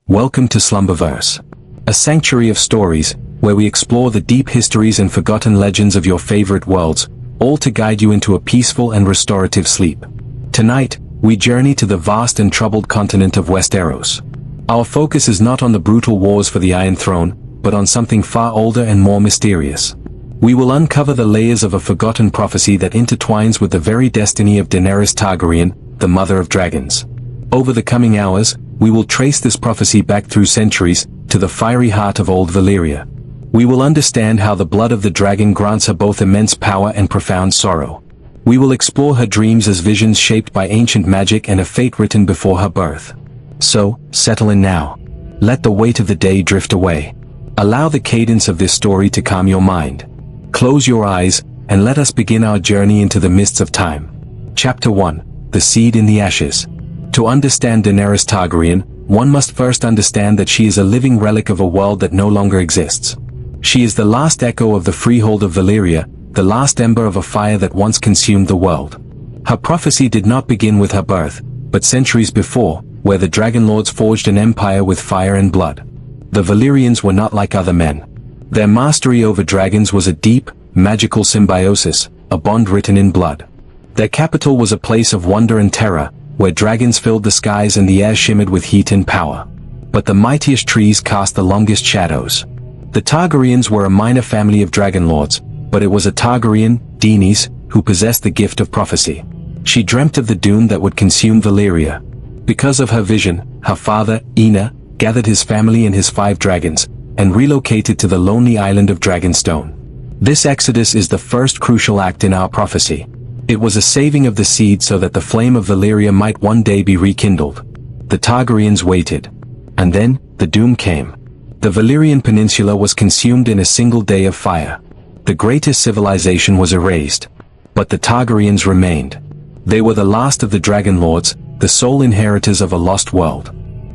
Welcome to Slumberverse, a sanctuary of stories, where we explore the deep histories and forgotten legends of your favorite worlds, all to guide you into a peaceful and restorative sleep. Tonight, we journey to the vast and troubled continent of Westeros. Our focus is not on the brutal wars for the Iron Throne, but on something far older and more mysterious. We will uncover the layers of a forgotten prophecy that intertwines with the very destiny of Daenerys Targaryen, the mother of dragons. Over the coming hours, we will trace this prophecy back through centuries, to the fiery heart of Old Valyria. We will understand how the blood of the dragon grants her both immense power and profound sorrow. We will explore her dreams as visions shaped by ancient magic and a fate written before her birth. So, settle in now. Let the weight of the day drift away. Allow the cadence of this story to calm your mind. Close your eyes, and let us begin our journey into the mists of time. Chapter 1, The Seed in the Ashes. To understand Daenerys Targaryen, one must first understand that she is a living relic of a world that no longer exists. She is the last echo of the freehold of Valyria, the last ember of a fire that once consumed the world. Her prophecy did not begin with her birth, but centuries before, where the Dragon Lords forged an empire with fire and blood. The Valyrians were not like other men. Their mastery over dragons was a deep, magical symbiosis, a bond written in blood. Their capital was a place of wonder and terror, where dragons filled the skies and the air shimmered with heat and power. But the mightiest trees cast the longest shadows. The Targaryens were a minor family of dragon lords, but it was a Targaryen, Daenerys, who possessed the gift of prophecy. She dreamt of the doom that would consume Valyria. Because of her vision, her father, Aenor, gathered his family and his 5 dragons, and relocated to the lonely island of Dragonstone. This exodus is the first crucial act in our prophecy. It was a saving of the seed so that the flame of Valyria might one day be rekindled. The Targaryens waited. And then, the doom came. The Valyrian peninsula was consumed in a single day of fire. The greatest civilization was erased. But the Targaryens remained. They were the last of the Dragon Lords, the sole inheritors of a lost world.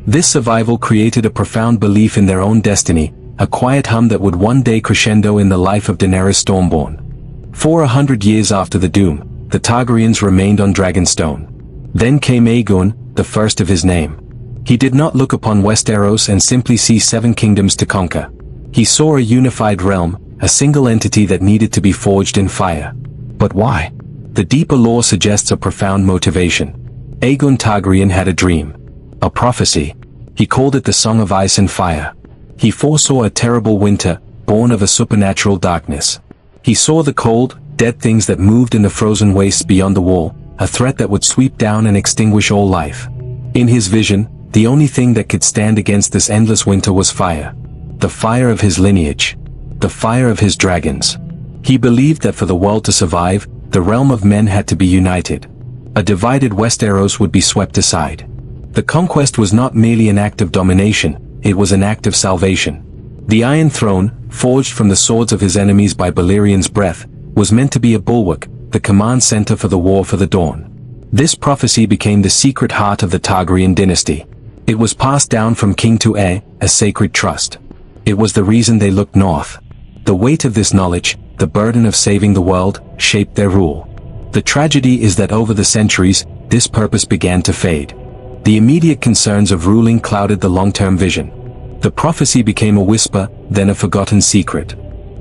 This survival created a profound belief in their own destiny, a quiet hum that would one day crescendo in the life of Daenerys Stormborn. For 100 years after the doom, the Targaryens remained on Dragonstone. Then came Aegon, the first of his name. He did not look upon Westeros and simply see 7 kingdoms to conquer. He saw a unified realm, a single entity that needed to be forged in fire. But why? The deeper lore suggests a profound motivation. Aegon Targaryen had a dream. A prophecy. He called it the Song of Ice and Fire. He foresaw a terrible winter, born of a supernatural darkness. He saw the cold, dead things that moved in the frozen wastes beyond the wall, a threat that would sweep down and extinguish all life. In his vision, the only thing that could stand against this endless winter was fire. The fire of his lineage. The fire of his dragons. He believed that for the world to survive, the realm of men had to be united. A divided Westeros would be swept aside. The conquest was not merely an act of domination, it was an act of salvation. The Iron Throne, forged from the swords of his enemies by Balerian's breath, was meant to be a bulwark, the command center for the War for the Dawn. This prophecy became the secret heart of the Targaryen dynasty. It was passed down from king to heir, a sacred trust. It was the reason they looked north. The weight of this knowledge, the burden of saving the world, shaped their rule. The tragedy is that over the centuries, this purpose began to fade. The immediate concerns of ruling clouded the long-term vision. The prophecy became a whisper, then a forgotten secret.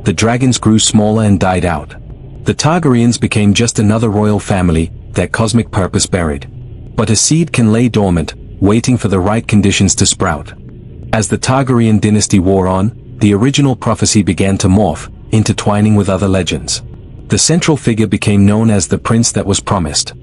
The dragons grew smaller and died out. The Targaryens became just another royal family, their cosmic purpose buried. But a seed can lay dormant, waiting for the right conditions to sprout. As the Targaryen dynasty wore on, the original prophecy began to morph, intertwining with other legends. The central figure became known as the prince that was promised.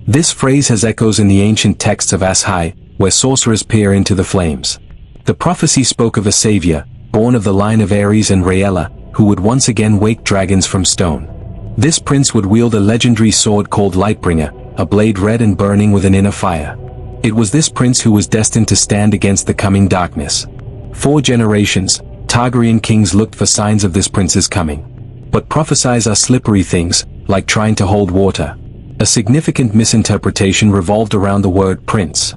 This phrase has echoes in the ancient texts of Ashai, where sorcerers peer into the flames. The prophecy spoke of a savior, born of the line of Ares and Rhaella, who would once again wake dragons from stone. This prince would wield a legendary sword called Lightbringer, a blade red and burning with an inner fire. It was this prince who was destined to stand against the coming darkness. 4 generations, Targaryen kings looked for signs of this prince's coming. But prophecies are slippery things, like trying to hold water. A significant misinterpretation revolved around the word prince.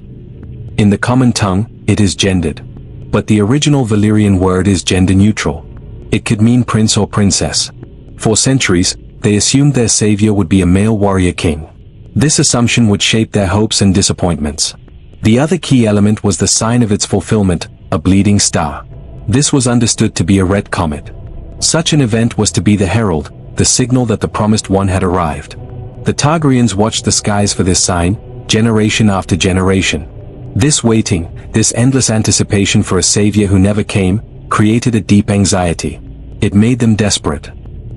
In the common tongue, it is gendered. But the original Valyrian word is gender-neutral. It could mean prince or princess. For centuries, they assumed their savior would be a male warrior king. This assumption would shape their hopes and disappointments. The other key element was the sign of its fulfillment, a bleeding star. This was understood to be a red comet. Such an event was to be the herald, the signal that the promised one had arrived. The Targaryens watched the skies for this sign, generation after generation. This waiting, this endless anticipation for a savior who never came, created a deep anxiety. It made them desperate.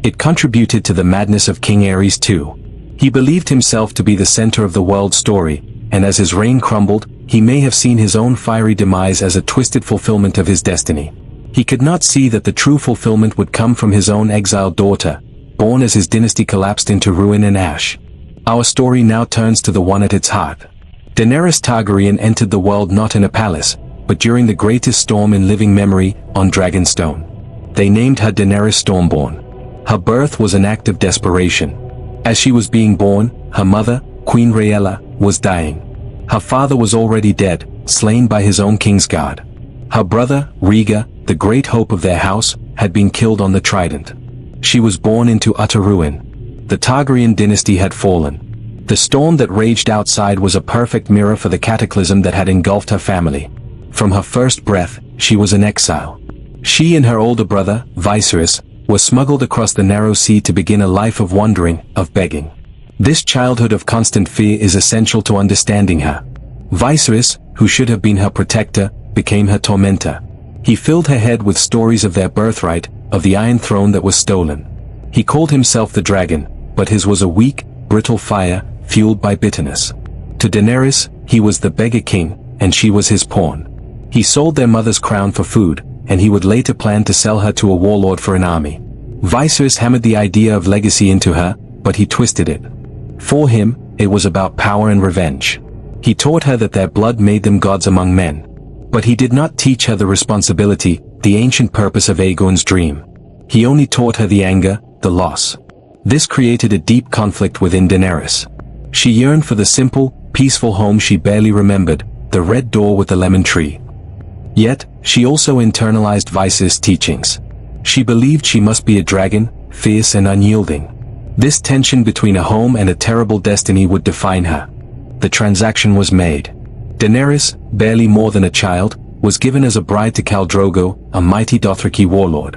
It contributed to the madness of King Aerys too. He believed himself to be the center of the world's story, and as his reign crumbled, he may have seen his own fiery demise as a twisted fulfillment of his destiny. He could not see that the true fulfillment would come from his own exiled daughter, born as his dynasty collapsed into ruin and ash. Our story now turns to the one at its heart. Daenerys Targaryen entered the world not in a palace, but during the greatest storm in living memory, on Dragonstone. They named her Daenerys Stormborn. Her birth was an act of desperation. As she was being born, her mother, Queen Rhaella, was dying. Her father was already dead, slain by his own Kingsguard. Her brother, Rhaegar, the great hope of their house, had been killed on the Trident. She was born into utter ruin. The Targaryen dynasty had fallen. The storm that raged outside was a perfect mirror for the cataclysm that had engulfed her family. From her first breath, she was in exile. She and her older brother, Viserys, were smuggled across the narrow sea to begin a life of wandering, of begging. This childhood of constant fear is essential to understanding her. Viserys, who should have been her protector, became her tormentor. He filled her head with stories of their birthright, of the Iron Throne that was stolen. He called himself the Dragon, but his was a weak, brittle fire, fueled by bitterness. To Daenerys, he was the beggar king, and she was his pawn. He sold their mother's crown for food, and he would later plan to sell her to a warlord for an army. Viserys hammered the idea of legacy into her, but he twisted it. For him, it was about power and revenge. He taught her that their blood made them gods among men. But he did not teach her the responsibility, the ancient purpose of Aegon's dream. He only taught her the anger, the loss. This created a deep conflict within Daenerys. She yearned for the simple, peaceful home she barely remembered, the red door with the lemon tree. Yet, she also internalized Viserys' teachings. She believed she must be a dragon, fierce and unyielding. This tension between a home and a terrible destiny would define her. The transaction was made. Daenerys, barely more than a child, was given as a bride to Khal Drogo, a mighty Dothraki warlord.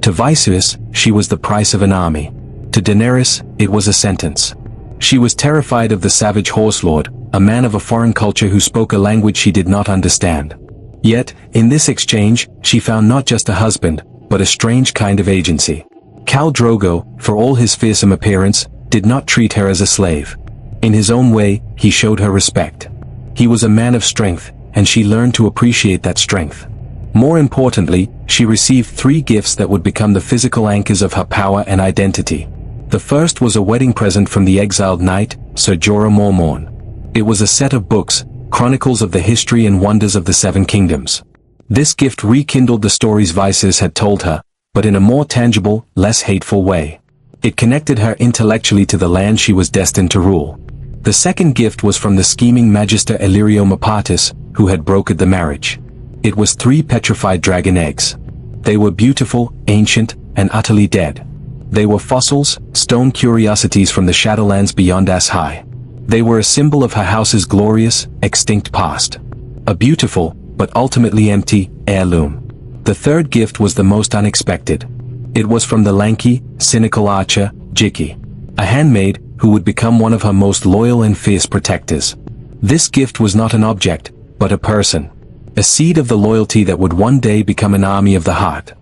To Viserys, she was the price of an army. To Daenerys, it was a sentence. She was terrified of the savage horse lord, a man of a foreign culture who spoke a language she did not understand. Yet, in this exchange, she found not just a husband, but a strange kind of agency. Khal Drogo, for all his fearsome appearance, did not treat her as a slave. In his own way, he showed her respect. He was a man of strength, and she learned to appreciate that strength. More importantly, she received 3 gifts that would become the physical anchors of her power and identity. The first was a wedding present from the exiled knight, Ser Jorah Mormorn. It was a set of books, chronicles of the history and wonders of the 7 kingdoms. This gift rekindled the stories Viserys had told her, but in a more tangible, less hateful way. It connected her intellectually to the land she was destined to rule. The second gift was from the scheming Magister Illyrio Mopatis, who had brokered the marriage. It was 3 petrified dragon eggs. They were beautiful, ancient, and utterly dead. They were fossils, stone curiosities from the Shadowlands beyond Ass High. They were a symbol of her house's glorious, extinct past. A beautiful, but ultimately empty, heirloom. The third gift was the most unexpected. It was from the lanky, cynical archer, Jiki, a handmaid, who would become one of her most loyal and fierce protectors. This gift was not an object, but a person. A seed of the loyalty that would one day become an army of the heart.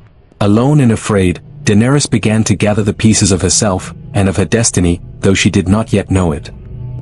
Alone and afraid, Daenerys began to gather the pieces of herself, and of her destiny, though she did not yet know it.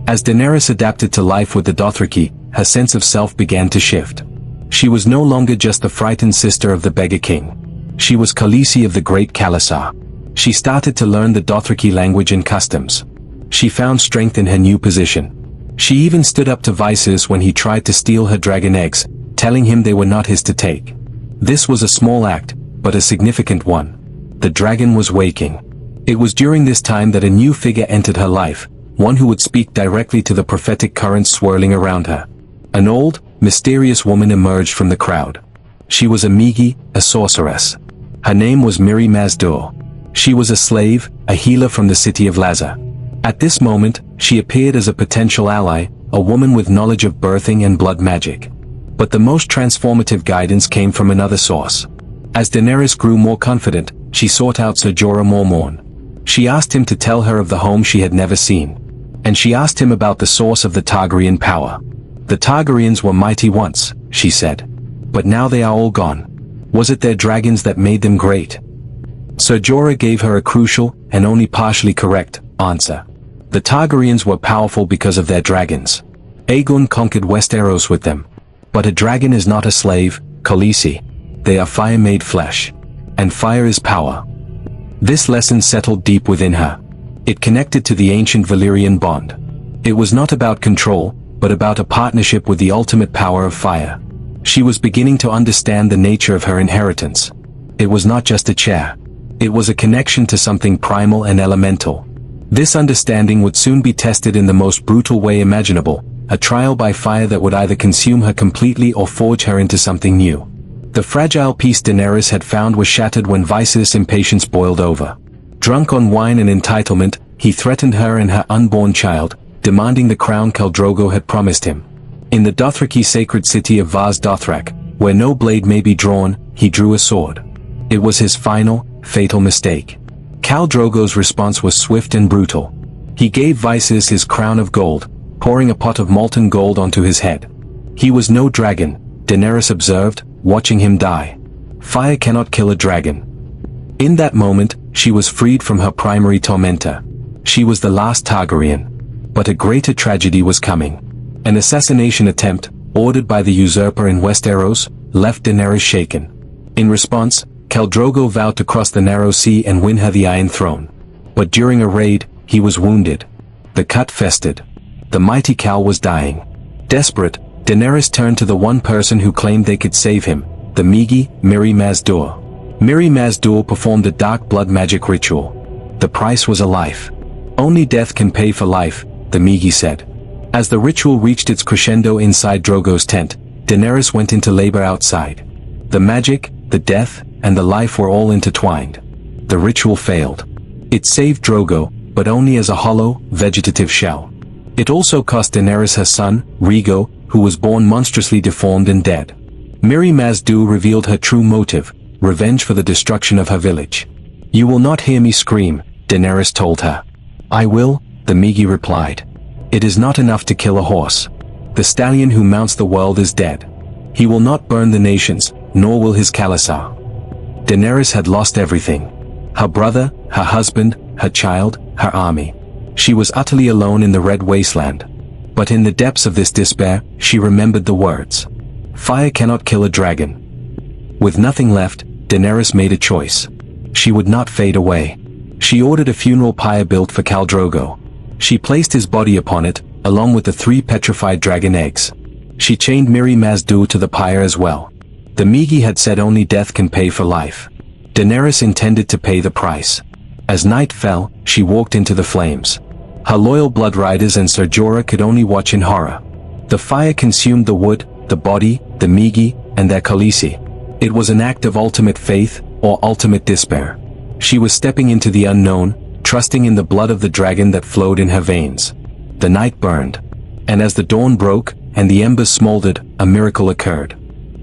As Daenerys adapted to life with the Dothraki, her sense of self began to shift. She was no longer just the frightened sister of the beggar king. She was Khaleesi of the great Khalasar. She started to learn the Dothraki language and customs. She found strength in her new position. She even stood up to Viserys when he tried to steal her dragon eggs, telling him they were not his to take. This was a small act, but a significant one. The dragon was waking. It was during this time that a new figure entered her life, one who would speak directly to the prophetic currents swirling around her. An old, mysterious woman emerged from the crowd. She was a Migi, a sorceress. Her name was Miri Mazdur. She was a slave, a healer from the city of Lazar. At this moment, she appeared as a potential ally, a woman with knowledge of birthing and blood magic. But the most transformative guidance came from another source. As Daenerys grew more confident, she sought out Ser Jorah Mormorn. She asked him to tell her of the home she had never seen. And she asked him about the source of the Targaryen power. The Targaryens were mighty once, she said. But now they are all gone. Was it their dragons that made them great? Ser Jorah gave her a crucial, and only partially correct, answer. The Targaryens were powerful because of their dragons. Aegon conquered Westeros with them. But a dragon is not a slave, Khaleesi. They are fire made flesh. And fire is power. This lesson settled deep within her. It connected to the ancient Valyrian bond. It was not about control, but about a partnership with the ultimate power of fire. She was beginning to understand the nature of her inheritance. It was not just a chair. It was a connection to something primal and elemental. This understanding would soon be tested in the most brutal way imaginable, a trial by fire that would either consume her completely or forge her into something new. The fragile peace Daenerys had found was shattered when Viserys' impatience boiled over. Drunk on wine and entitlement, he threatened her and her unborn child, demanding the crown Khal Drogo had promised him. In the Dothraki sacred city of Vaz Dothrak, where no blade may be drawn, he drew a sword. It was his final, fatal mistake. Khal Drogo's response was swift and brutal. He gave Viserys his crown of gold, pouring a pot of molten gold onto his head. He was no dragon, Daenerys observed, watching him die. Fire cannot kill a dragon. In that moment, she was freed from her primary tormentor. She was the last Targaryen. But a greater tragedy was coming. An assassination attempt, ordered by the usurper in Westeros, left Daenerys shaken. In response, Khal Drogo vowed to cross the narrow sea and win her the Iron Throne. But during a raid, he was wounded. The cut festered. The mighty Khal was dying. Desperate, Daenerys turned to the one person who claimed they could save him, the Migi, Mirri Maz Duur. Mirri Maz Duur performed a dark blood magic ritual. The price was a life. Only death can pay for life, the Migi said. As the ritual reached its crescendo inside Drogo's tent, Daenerys went into labor outside. The magic, the death, and the life were all intertwined. The ritual failed. It saved Drogo, but only as a hollow, vegetative shell. It also cost Daenerys her son, Rhaego, who was born monstrously deformed and dead. Mirri Maz Duur revealed her true motive, revenge for the destruction of her village. "You will not hear me scream," Daenerys told her. "I will," the Migi replied. "It is not enough to kill a horse. The stallion who mounts the world is dead. He will not burn the nations, nor will his Khalasar." Daenerys had lost everything. Her brother, her husband, her child, her army. She was utterly alone in the Red Wasteland. But in the depths of this despair, she remembered the words. Fire cannot kill a dragon. With nothing left, Daenerys made a choice. She would not fade away. She ordered a funeral pyre built for Khal Drogo. She placed his body upon it, along with the 3 petrified dragon eggs. She chained Mirri Maz Duur to the pyre as well. The Migi had said only death can pay for life. Daenerys intended to pay the price. As night fell, she walked into the flames. Her loyal blood riders and Ser Jorah could only watch in horror. The fire consumed the wood, the body, the Migi, and their Khaleesi. It was an act of ultimate faith, or ultimate despair. She was stepping into the unknown, trusting in the blood of the dragon that flowed in her veins. The night burned. And as the dawn broke, and the embers smoldered, a miracle occurred.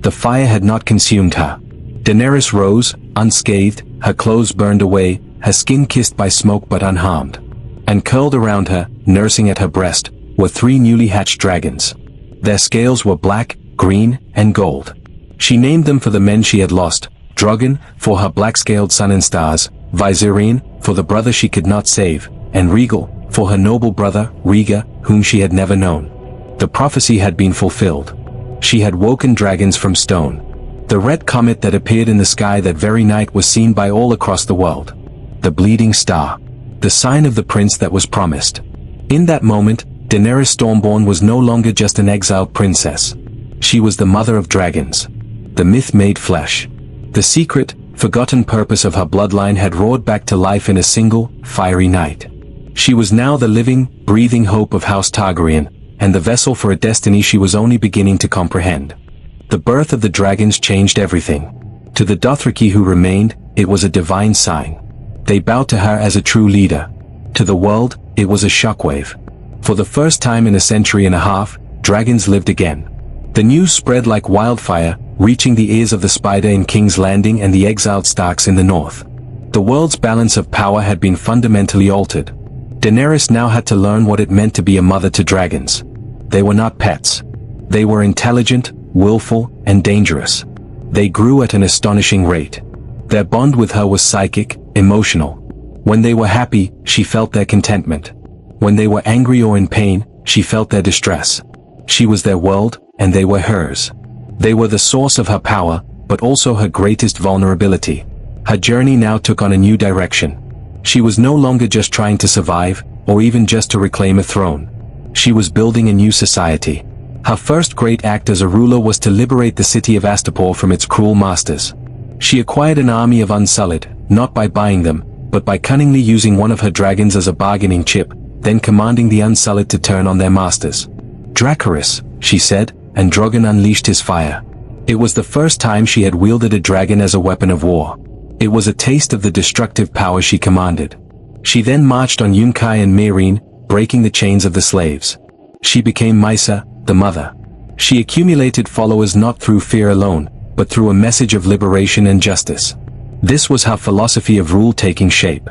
The fire had not consumed her. Daenerys rose, unscathed, her clothes burned away, her skin kissed by smoke but unharmed. And curled around her, nursing at her breast, were 3 newly hatched dragons. Their scales were black, green, and gold. She named them for the men she had lost, Drogon, for her black-scaled sun and stars, Viserion, for the brother she could not save, and Rhaego, for her noble brother, Rhaega, whom she had never known. The prophecy had been fulfilled. She had woken dragons from stone. The red comet that appeared in the sky that very night was seen by all across the world. The bleeding star. The sign of the prince that was promised. In that moment, Daenerys Stormborn was no longer just an exiled princess. She was the mother of dragons. The myth made flesh. The secret, forgotten purpose of her bloodline had roared back to life in a single, fiery night. She was now the living, breathing hope of House Targaryen, and the vessel for a destiny she was only beginning to comprehend. The birth of the dragons changed everything. To the Dothraki who remained, it was a divine sign. They bowed to her as a true leader. To the world, it was a shockwave. For the first time in a century and a half, dragons lived again. The news spread like wildfire, reaching the ears of the Spider in King's Landing and the exiled Starks in the north. The world's balance of power had been fundamentally altered. Daenerys now had to learn what it meant to be a mother to dragons. They were not pets. They were intelligent, willful, and dangerous. They grew at an astonishing rate. Their bond with her was psychic, emotional. When they were happy, she felt their contentment. When they were angry or in pain, she felt their distress. She was their world, and they were hers. They were the source of her power, but also her greatest vulnerability. Her journey now took on a new direction. She was no longer just trying to survive, or even just to reclaim a throne. She was building a new society. Her first great act as a ruler was to liberate the city of Astapor from its cruel masters. She acquired an army of Unsullied, not by buying them, but by cunningly using one of her dragons as a bargaining chip, then commanding the Unsullied to turn on their masters. "Dracarys," she said, and Drogon unleashed his fire. It was the first time she had wielded a dragon as a weapon of war. It was a taste of the destructive power she commanded. She then marched on Yunkai and Meereen, breaking the chains of the slaves. She became Mysa, the mother. She accumulated followers not through fear alone, but through a message of liberation and justice. This was her philosophy of rule taking shape.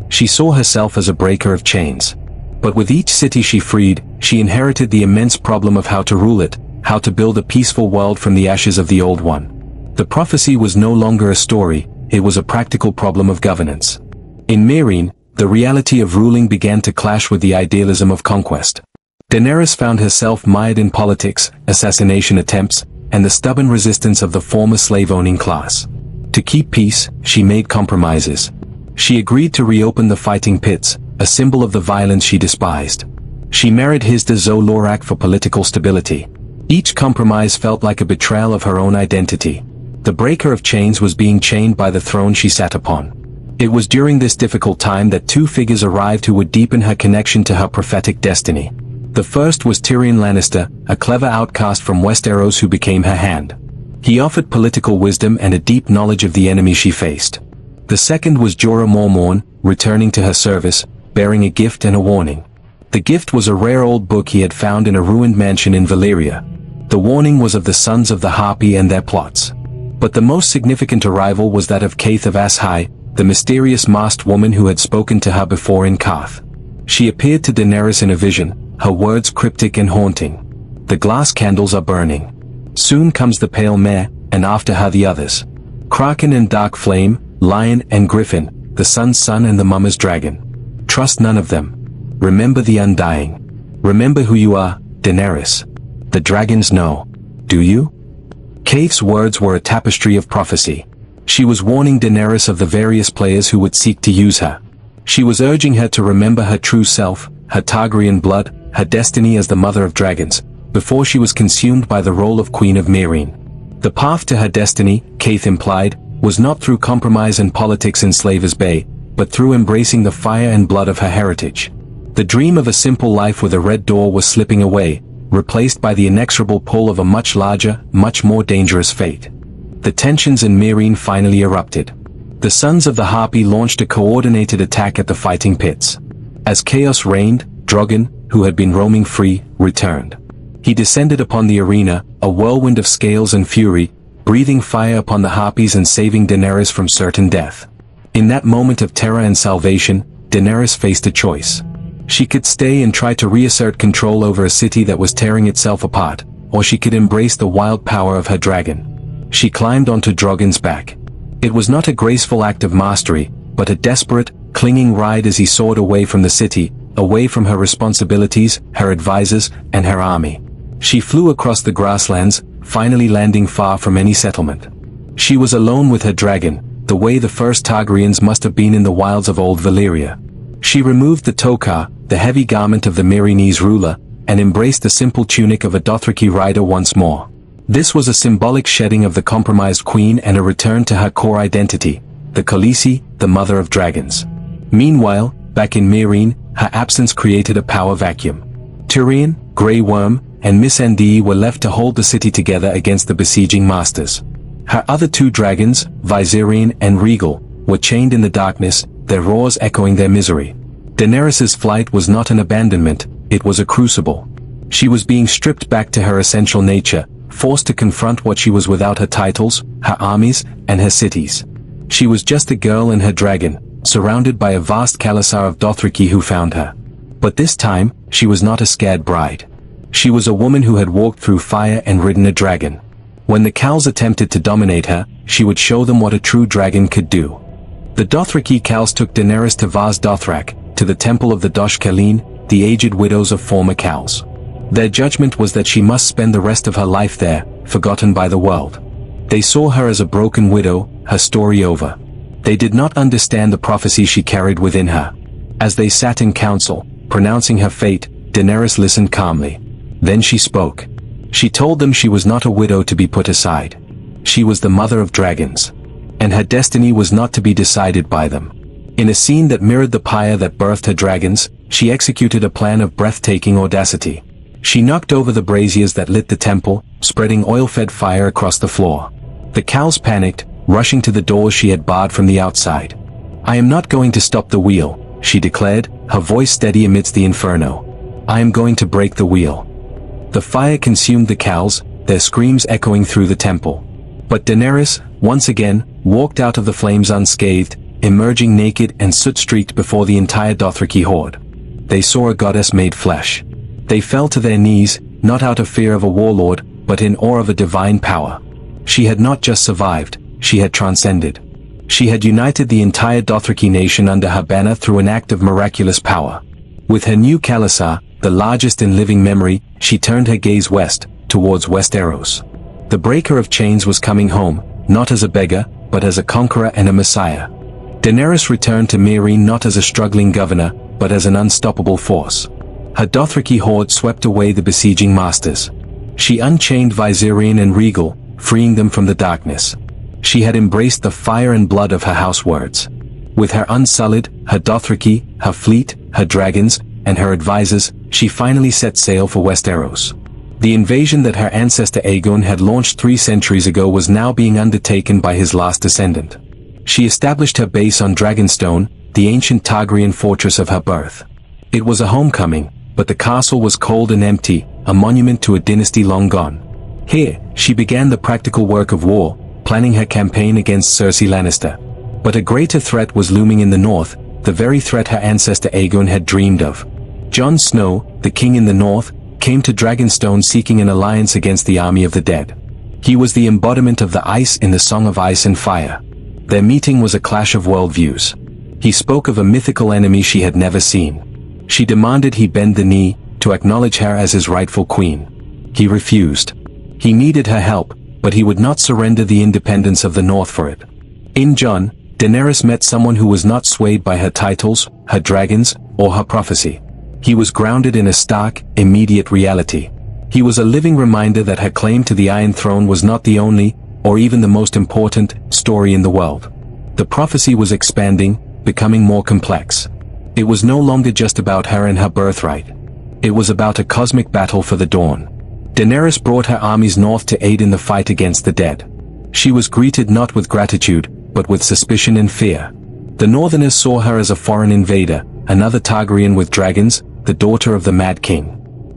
She saw herself as a breaker of chains. But with each city she freed, she inherited the immense problem of how to rule it, how to build a peaceful world from the ashes of the old one. The prophecy was no longer a story, it was a practical problem of governance. In Meereen, the reality of ruling began to clash with the idealism of conquest. Daenerys found herself mired in politics, assassination attempts, and the stubborn resistance of the former slave-owning class. To keep peace, she made compromises. She agreed to reopen the fighting pits, a symbol of the violence she despised. She married Hizdahr zo Loraq for political stability. Each compromise felt like a betrayal of her own identity. The breaker of chains was being chained by the throne she sat upon. It was during this difficult time that two figures arrived who would deepen her connection to her prophetic destiny. The first was Tyrion Lannister, a clever outcast from Westeros who became her hand. He offered political wisdom and a deep knowledge of the enemy she faced. The second was Jorah Mormorn, returning to her service, bearing a gift and a warning. The gift was a rare old book he had found in a ruined mansion in Valyria. The warning was of the Sons of the Harpy and their plots. But the most significant arrival was that of Kaith of Ashai, the mysterious masked woman who had spoken to her before in Karth. She appeared to Daenerys in a vision, her words cryptic and haunting. "The glass candles are burning. Soon comes the pale mare, and after her the others. Kraken and Dark Flame, Lion and Griffin, the Sun's Son and the Mummer's Dragon. Trust none of them. Remember the Undying. Remember who you are, Daenerys. The dragons know. Do you?" Kaith's words were a tapestry of prophecy. She was warning Daenerys of the various players who would seek to use her. She was urging her to remember her true self, her Targaryen blood, her destiny as the mother of dragons, before she was consumed by the role of Queen of Meereen. The path to her destiny, Kaith implied, was not through compromise and politics in Slaver's Bay, but through embracing the fire and blood of her heritage. The dream of a simple life with a red door was slipping away, replaced by the inexorable pull of a much larger, much more dangerous fate. The tensions in Meereen finally erupted. The Sons of the Harpy launched a coordinated attack at the fighting pits. As chaos reigned, Drogon, who had been roaming free, returned. He descended upon the arena, a whirlwind of scales and fury, breathing fire upon the Harpies and saving Daenerys from certain death. In that moment of terror and salvation, Daenerys faced a choice. She could stay and try to reassert control over a city that was tearing itself apart, or she could embrace the wild power of her dragon. She climbed onto Drogon's back. It was not a graceful act of mastery, but a desperate, clinging ride as he soared away from the city, away from her responsibilities, her advisors, and her army. She flew across the grasslands, finally landing far from any settlement. She was alone with her dragon, the way the first Targaryens must have been in the wilds of Old Valyria. She removed the tokar, the heavy garment of the Meereenese ruler, and embraced the simple tunic of a Dothraki rider once more. This was a symbolic shedding of the compromised queen and a return to her core identity, the Khaleesi, the mother of dragons. Meanwhile, back in Meereen, her absence created a power vacuum. Tyrion, Grey Worm, and Missandei were left to hold the city together against the besieging masters. Her other two dragons, Viserion and Regal, were chained in the darkness, their roars echoing their misery. Daenerys's flight was not an abandonment, It was a crucible. She was being stripped back to her essential nature, forced to confront what she was without her titles, her armies, and her cities. She was just a girl and her dragon, surrounded by a vast Khalasar of Dothraki who found her. But this time, she was not a scared bride. She was a woman who had walked through fire and ridden a dragon. When the Khals attempted to dominate her, she would show them what a true dragon could do. The Dothraki Khals took Daenerys to Vaz Dothrak, to the temple of the Dosh Khaleen, the aged widows of former Khals. Their judgment was that she must spend the rest of her life there, forgotten by the world. They saw her as a broken widow, her story over. They did not understand the prophecy she carried within her. As they sat in council, pronouncing her fate, Daenerys listened calmly. Then she spoke. She told them she was not a widow to be put aside. She was the mother of dragons. And her destiny was not to be decided by them. In a scene that mirrored the pyre that birthed her dragons, she executed a plan of breathtaking audacity. She knocked over the braziers that lit the temple, spreading oil-fed fire across the floor. The Khals panicked, rushing to the doors she had barred from the outside. "I am not going to stop the wheel," she declared, her voice steady amidst the inferno. "I am going to break the wheel." The fire consumed the Khals, their screams echoing through the temple. But Daenerys, once again, walked out of the flames unscathed, emerging naked and soot-streaked before the entire Dothraki horde. They saw a goddess made flesh. They fell to their knees, not out of fear of a warlord, but in awe of a divine power. She had not just survived, she had transcended. She had united the entire Dothraki nation under her banner through an act of miraculous power. With her new Khalasar, the largest in living memory, she turned her gaze west, towards Westeros. The breaker of chains was coming home, not as a beggar, but as a conqueror and a messiah. Daenerys returned to Meereen not as a struggling governor, but as an unstoppable force. Her Dothraki horde swept away the besieging masters. She unchained Viserion and Rhaegal, freeing them from the darkness. She had embraced the fire and blood of her house words. With her unsullied, her Dothraki, her fleet, her dragons, and her advisors, she finally set sail for Westeros. The invasion that her ancestor Aegon had launched 3 centuries ago was now being undertaken by his last descendant. She established her base on Dragonstone, the ancient Targaryen fortress of her birth. It was a homecoming, but the castle was cold and empty, a monument to a dynasty long gone. Here, she began the practical work of war, planning her campaign against Cersei Lannister. But a greater threat was looming in the north, the very threat her ancestor Aegon had dreamed of. Jon Snow, the king in the north, came to Dragonstone seeking an alliance against the army of the dead. He was the embodiment of the ice in the Song of Ice and Fire. Their meeting was a clash of worldviews. He spoke of a mythical enemy she had never seen. She demanded he bend the knee, to acknowledge her as his rightful queen. He refused. He needed her help, but he would not surrender the independence of the north for it. In Jon, Daenerys met someone who was not swayed by her titles, her dragons, or her prophecy. He was grounded in a stark, immediate reality. He was a living reminder that her claim to the Iron Throne was not the only, or even the most important, story in the world. The prophecy was expanding, becoming more complex. It was no longer just about her and her birthright. It was about a cosmic battle for the dawn. Daenerys brought her armies north to aid in the fight against the dead. She was greeted not with gratitude, but with suspicion and fear. The Northerners saw her as a foreign invader, another Targaryen with dragons, the daughter of the Mad King.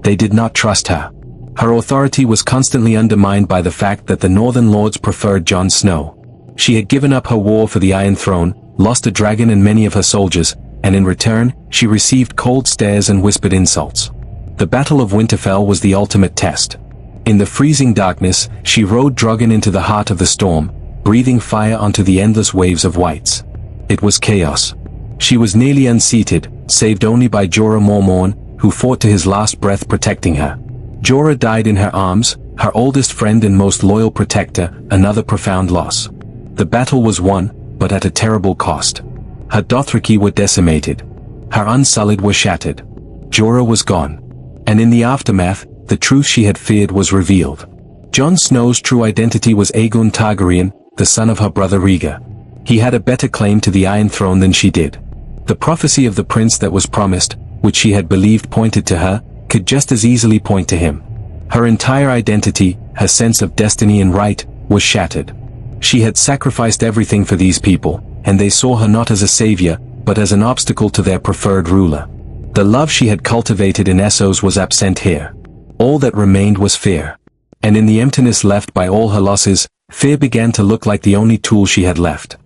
They did not trust her. Her authority was constantly undermined by the fact that the Northern Lords preferred Jon Snow. She had given up her war for the Iron Throne, lost a dragon and many of her soldiers, and in return, she received cold stares and whispered insults. The Battle of Winterfell was the ultimate test. In the freezing darkness, she rode Drogon into the heart of the storm, breathing fire onto the endless waves of whites. It was chaos. She was nearly unseated, saved only by Jorah Mormorn, who fought to his last breath protecting her. Jorah died in her arms, her oldest friend and most loyal protector, another profound loss. The battle was won, but at a terrible cost. Her Dothraki were decimated. Her Unsullied were shattered. Jorah was gone. And in the aftermath, the truth she had feared was revealed. Jon Snow's true identity was Aegon Targaryen, the son of her brother Rhaegar. He had a better claim to the Iron Throne than she did. The prophecy of the prince that was promised, which she had believed pointed to her, could just as easily point to him. Her entire identity, her sense of destiny and right, was shattered. She had sacrificed everything for these people, and they saw her not as a savior, but as an obstacle to their preferred ruler. The love she had cultivated in Essos was absent here. All that remained was fear. And in the emptiness left by all her losses, fear began to look like the only tool she had left.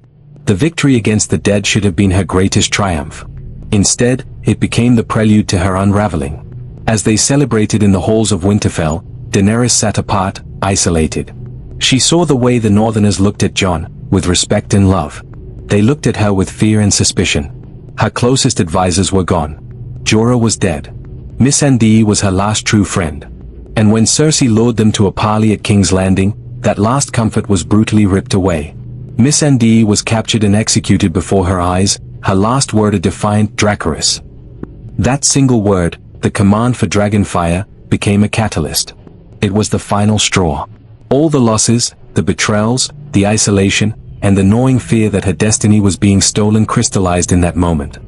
The victory against the dead should have been her greatest triumph. Instead, it became the prelude to her unraveling. As they celebrated in the halls of Winterfell, Daenerys sat apart, isolated. She saw the way the Northerners looked at Jon, with respect and love. They looked at her with fear and suspicion. Her closest advisors were gone. Jorah was dead. Missandei was her last true friend. And when Cersei lured them to a parley at King's Landing, that last comfort was brutally ripped away. Missandei was captured and executed before her eyes, her last word a defiant Dracarys. That single word, the command for Dragonfire, became a catalyst. It was the final straw. All the losses, the betrayals, the isolation, and the gnawing fear that her destiny was being stolen crystallized in that moment.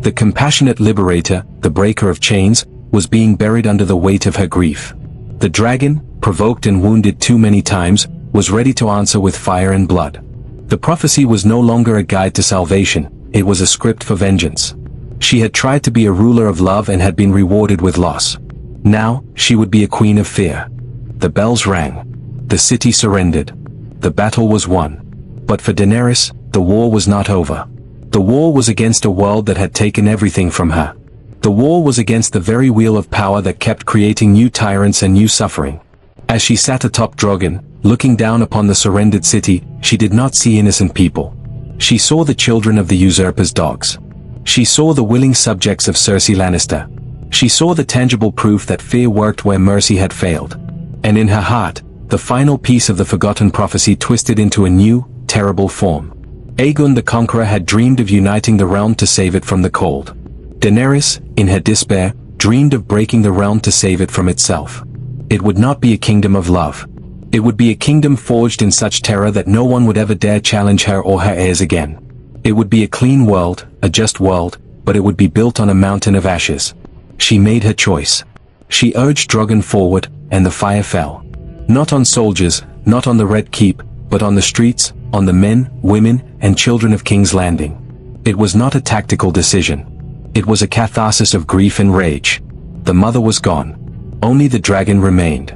The compassionate liberator, the breaker of chains, was being buried under the weight of her grief. The dragon, provoked and wounded too many times, was ready to answer with fire and blood. The prophecy was no longer a guide to salvation, it was a script for vengeance. She had tried to be a ruler of love and had been rewarded with loss. Now, she would be a queen of fear. The bells rang. The city surrendered. The battle was won. But for Daenerys, the war was not over. The war was against a world that had taken everything from her. The war was against the very wheel of power that kept creating new tyrants and new suffering. As she sat atop Drogon, looking down upon the surrendered city, she did not see innocent people. She saw the children of the usurper's dogs. She saw the willing subjects of Cersei Lannister. She saw the tangible proof that fear worked where mercy had failed. And in her heart, the final piece of the forgotten prophecy twisted into a new, terrible form. Aegon the Conqueror had dreamed of uniting the realm to save it from the cold. Daenerys, in her despair, dreamed of breaking the realm to save it from itself. It would not be a kingdom of love. It would be a kingdom forged in such terror that no one would ever dare challenge her or her heirs again. It would be a clean world, a just world, but it would be built on a mountain of ashes. She made her choice. She urged Drogon forward, and the fire fell. Not on soldiers, not on the Red Keep, but on the streets, on the men, women, and children of King's Landing. It was not a tactical decision. It was a catharsis of grief and rage. The mother was gone. Only the dragon remained.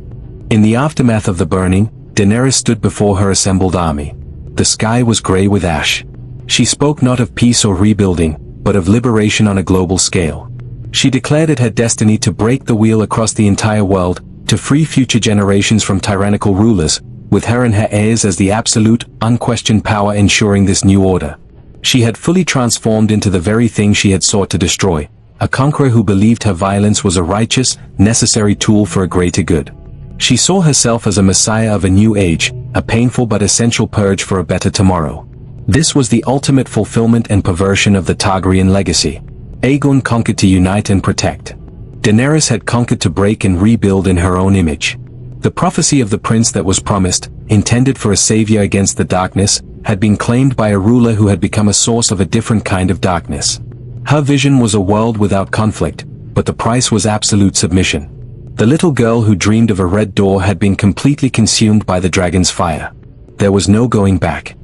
In the aftermath of the burning, Daenerys stood before her assembled army. The sky was grey with ash. She spoke not of peace or rebuilding, but of liberation on a global scale. She declared it her destiny to break the wheel across the entire world, to free future generations from tyrannical rulers, with her and her heirs as the absolute, unquestioned power ensuring this new order. She had fully transformed into the very thing she had sought to destroy, a conqueror who believed her violence was a righteous, necessary tool for a greater good. She saw herself as a messiah of a new age, a painful but essential purge for a better tomorrow. This was the ultimate fulfillment and perversion of the Targaryen legacy. Aegon conquered to unite and protect. Daenerys had conquered to break and rebuild in her own image. The prophecy of the prince that was promised, intended for a savior against the darkness, had been claimed by a ruler who had become a source of a different kind of darkness. Her vision was a world without conflict, but the price was absolute submission. The little girl who dreamed of a red door had been completely consumed by the dragon's fire. There was no going back.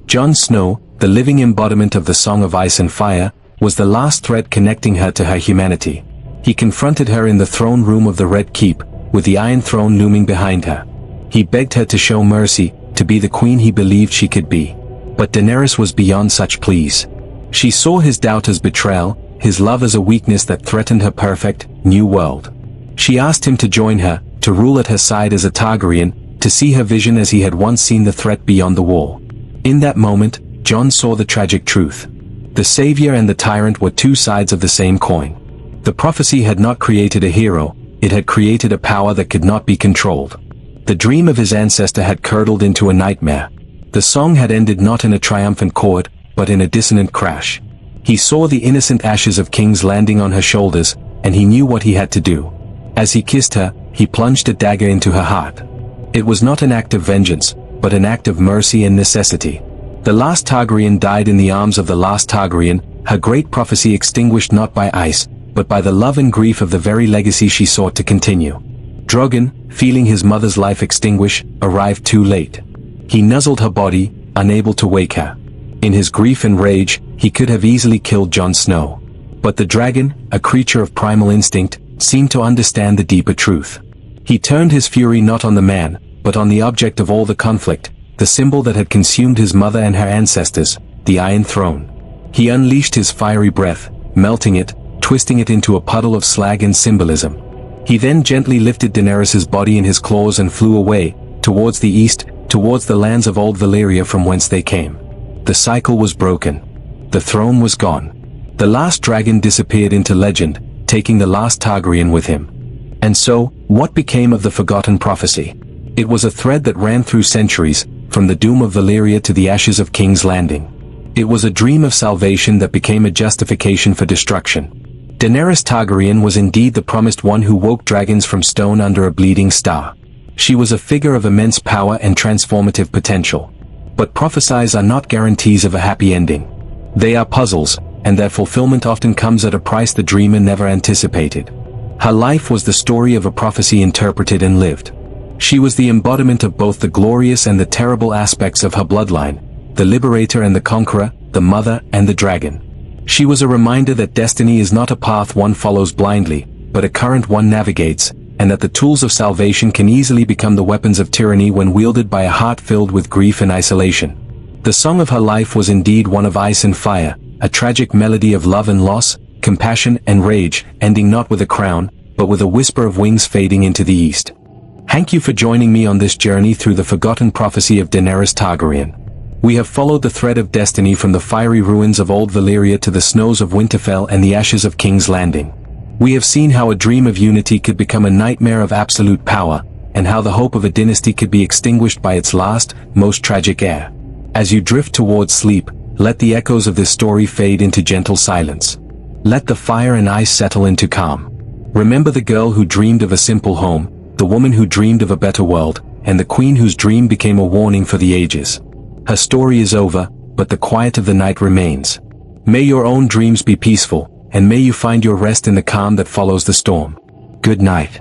Jon Snow, the living embodiment of the Song of Ice and Fire, was the last thread connecting her to her humanity. He confronted her in the throne room of the Red Keep, with the Iron Throne looming behind her. He begged her to show mercy, to be the queen he believed she could be. But Daenerys was beyond such pleas. She saw his doubt as betrayal, his love as a weakness that threatened her perfect, new world. She asked him to join her, to rule at her side as a Targaryen, to see her vision as he had once seen the threat beyond the wall. In that moment, Jon saw the tragic truth. The savior and the tyrant were two sides of the same coin. The prophecy had not created a hero, it had created a power that could not be controlled. The dream of his ancestor had curdled into a nightmare. The song had ended not in a triumphant chord, but in a dissonant crash. He saw the innocent ashes of King's Landing on her shoulders, and he knew what he had to do. As he kissed her, he plunged a dagger into her heart. It was not an act of vengeance, but an act of mercy and necessity. The last Targaryen died in the arms of the last Targaryen, her great prophecy extinguished not by ice, but by the love and grief of the very legacy she sought to continue. Drogon, feeling his mother's life extinguish, arrived too late. He nuzzled her body, unable to wake her. In his grief and rage, he could have easily killed Jon Snow. But the dragon, a creature of primal instinct, seemed to understand the deeper truth. He turned his fury not on the man, but on the object of all the conflict, the symbol that had consumed his mother and her ancestors, the Iron Throne. He unleashed his fiery breath, melting it, twisting it into a puddle of slag and symbolism. He then gently lifted Daenerys' body in his claws and flew away, towards the east, towards the lands of Old Valyria from whence they came. The cycle was broken. The throne was gone. The last dragon disappeared into legend, taking the last Targaryen with him. And so, what became of the forgotten prophecy? It was a thread that ran through centuries, from the doom of Valyria to the ashes of King's Landing. It was a dream of salvation that became a justification for destruction. Daenerys Targaryen was indeed the promised one who woke dragons from stone under a bleeding star. She was a figure of immense power and transformative potential. But prophecies are not guarantees of a happy ending. They are puzzles, and their fulfillment often comes at a price the dreamer never anticipated. Her life was the story of a prophecy interpreted and lived. She was the embodiment of both the glorious and the terrible aspects of her bloodline, the liberator and the conqueror, the mother and the dragon. She was a reminder that destiny is not a path one follows blindly, but a current one navigates, and that the tools of salvation can easily become the weapons of tyranny when wielded by a heart filled with grief and isolation. The song of her life was indeed one of ice and fire, a tragic melody of love and loss, compassion and rage, ending not with a crown, but with a whisper of wings fading into the east. Thank you for joining me on this journey through the forgotten prophecy of Daenerys Targaryen. We have followed the thread of destiny from the fiery ruins of Old Valyria to the snows of Winterfell and the ashes of King's Landing. We have seen how a dream of unity could become a nightmare of absolute power, and how the hope of a dynasty could be extinguished by its last, most tragic heir. As you drift towards sleep, let the echoes of this story fade into gentle silence. Let the fire and ice settle into calm. Remember the girl who dreamed of a simple home, the woman who dreamed of a better world, and the queen whose dream became a warning for the ages. Her story is over, but the quiet of the night remains. May your own dreams be peaceful, and may you find your rest in the calm that follows the storm. Good night.